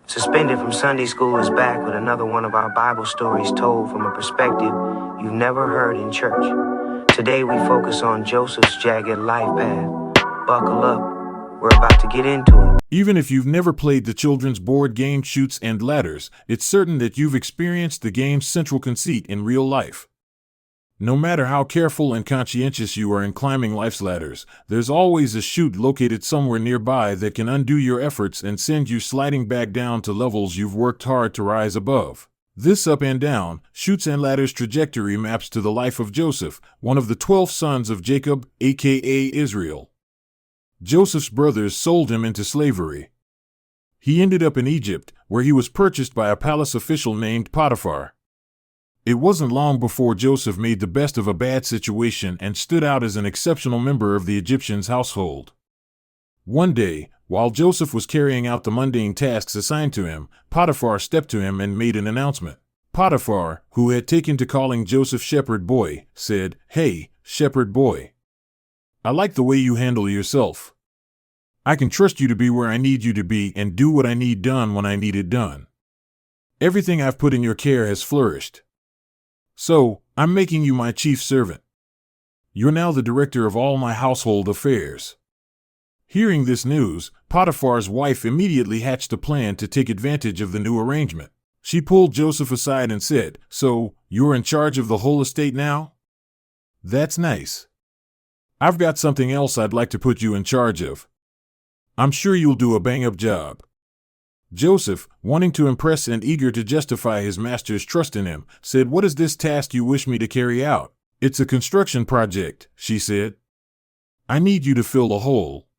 Suspended from Sunday School is back with another one of our Bible stories told from a perspective you've never heard in church. Today we focus on Joseph's jagged life path. Buckle up, we're about to get into it. Even if you've never played the children's board game Chutes and Ladders, it's certain that you've experienced the game's central conceit in real life. No matter how careful and conscientious you are in climbing life's ladders, there's always a chute located somewhere nearby that can undo your efforts and send you sliding back down to levels you've worked hard to rise above. This up and down, Chutes and Ladders trajectory maps to the life of Joseph, one of the 12 sons of Jacob, aka Israel. Joseph's brothers sold him into slavery. He ended up in Egypt, where he was purchased by a palace official named Potiphar. It wasn't long before Joseph made the best of a bad situation and stood out as an exceptional member of the Egyptian's household. One day, while Joseph was carrying out the mundane tasks assigned to him, Potiphar stepped to him and made an announcement. Potiphar, who had taken to calling Joseph Shepherd Boy, said, "Hey, Shepherd Boy. I like the way you handle yourself. I can trust you to be where I need you to be and do what I need done when I need it done. Everything I've put in your care has flourished. So, I'm making you my chief servant. You're now the director of all my household affairs." Hearing this news, Potiphar's wife immediately hatched a plan to take advantage of the new arrangement. She pulled Joseph aside and said, "So, you're in charge of the whole estate now? That's nice. I've got something else I'd like to put you in charge of. I'm sure you'll do a bang-up job." Joseph, wanting to impress and eager to justify his master's trust in him, said, "What is this task you wish me to carry out?" "It's a construction project," she said. "I need you to fill a hole."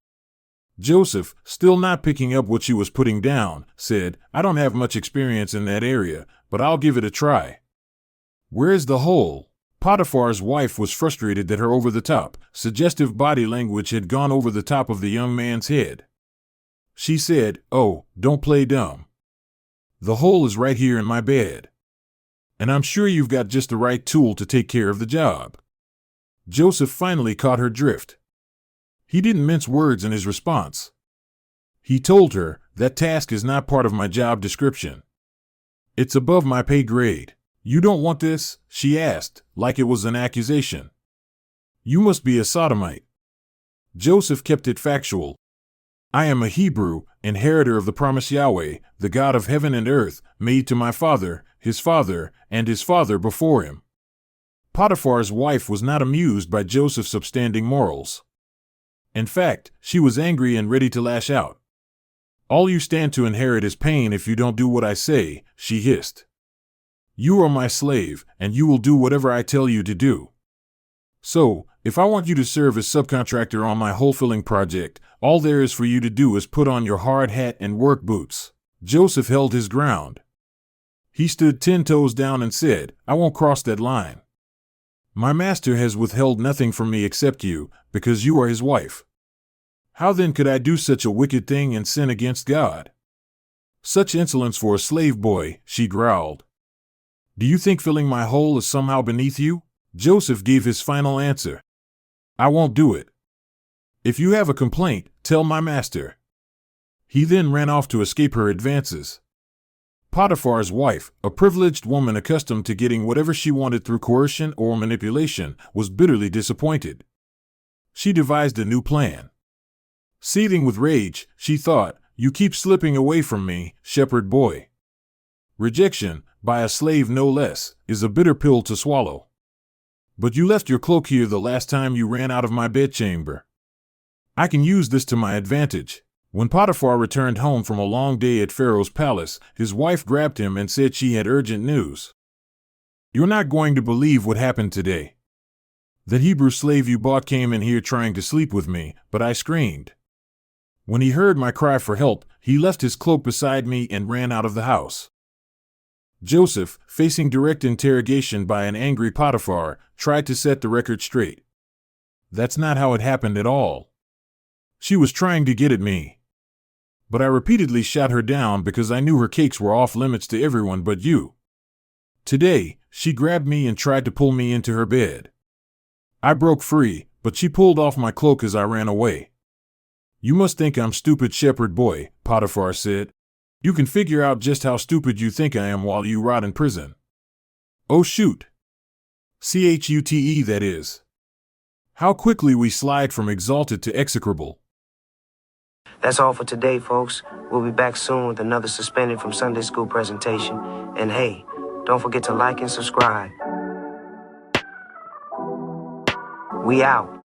Joseph, still not picking up what she was putting down, said, "I don't have much experience in that area, but I'll give it a try." "Where's the hole?" Potiphar's wife was frustrated that her over-the-top, suggestive body language had gone over the top of the young man's head. She said, "Oh, don't play dumb. The hole is right here in my bed. And I'm sure you've got just the right tool to take care of the job." Joseph finally caught her drift. He didn't mince words in his response. He told her, "That task is not part of my job description. It's above my pay grade." "You don't want this?" she asked, like it was an accusation. "You must be a sodomite." Joseph kept it factual. "I am a Hebrew, inheritor of the promised Yahweh, the God of heaven and earth, made to my father, and his father before him." Potiphar's wife was not amused by Joseph's upstanding morals. In fact, she was angry and ready to lash out. "All you stand to inherit is pain if you don't do what I say," she hissed. "You are my slave, and you will do whatever I tell you to do. So, if I want you to serve as subcontractor on my hole-filling project, all there is for you to do is put on your hard hat and work boots." Joseph held his ground. He stood 10 toes down and said, "I won't cross that line. My master has withheld nothing from me except you, because you are his wife. How then could I do such a wicked thing and sin against God? Such insolence for a slave boy," she growled. "Do you think filling my hole is somehow beneath you?" Joseph gave his final answer. "I won't do it. If you have a complaint, tell my master." He then ran off to escape her advances. Potiphar's wife, a privileged woman accustomed to getting whatever she wanted through coercion or manipulation, was bitterly disappointed. She devised a new plan. Seething with rage, she thought, "You keep slipping away from me, shepherd boy." Rejection, by a slave no less, is a bitter pill to swallow. "But you left your cloak here the last time you ran out of my bedchamber. I can use this to my advantage." When Potiphar returned home from a long day at Pharaoh's palace, his wife grabbed him and said she had urgent news. "You're not going to believe what happened today. That Hebrew slave you bought came in here trying to sleep with me, but I screamed. When he heard my cry for help, he left his cloak beside me and ran out of the house." Joseph, facing direct interrogation by an angry Potiphar, tried to set the record straight. "That's not how it happened at all. She was trying to get at me. But I repeatedly shot her down because I knew her cakes were off limits to everyone but you. Today, she grabbed me and tried to pull me into her bed. I broke free, but she pulled off my cloak as I ran away." "You must think I'm stupid, shepherd boy," Potiphar said. You can figure out just how stupid you think I am while you rot in prison. Oh shoot. CHUTE, that is. How quickly we slide from exalted to execrable. That's all for today, folks. We'll be back soon with another suspended from Sunday school presentation. And hey, don't forget to like and subscribe. We out.